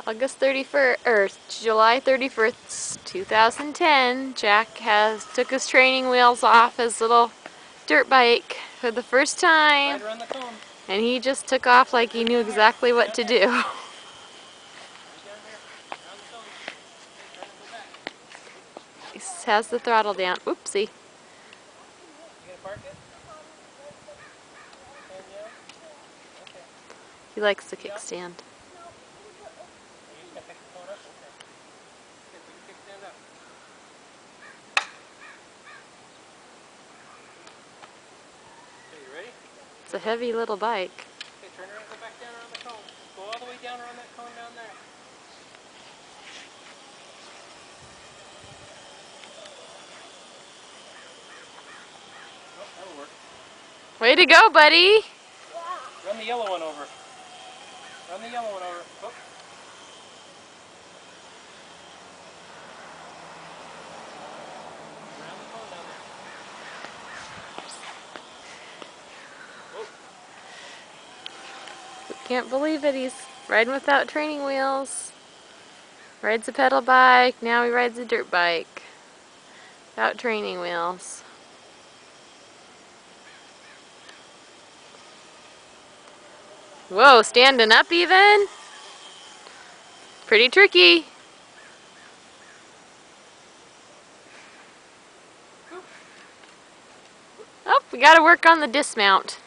August 31st, or July 31st, 2010, Jack took his training wheels off his little dirt bike for the first time. Right around the cone. And he just took off like he knew exactly what to do. Right down here. Around the cone. Okay, turn and go back. He has the throttle down. Oopsie. You gonna park it? And yeah? Okay. He likes the kickstand. Are you just gonna pick the cone up? Okay. Okay, put your kickstand up. Okay, you ready? It's a heavy little bike. Okay, turn around and go back down around the cone. Go all the way down around that cone down there. Oh, that'll work. Way to go, buddy! Run the yellow one over. Run the yellow one over. Oh. Around the cone down there. Oh. Can't believe it. He's riding without training wheels. Rides a pedal bike. Now he rides a dirt bike. Without training wheels. Whoa, standing up even? Pretty tricky. Oh, we gotta work on the dismount.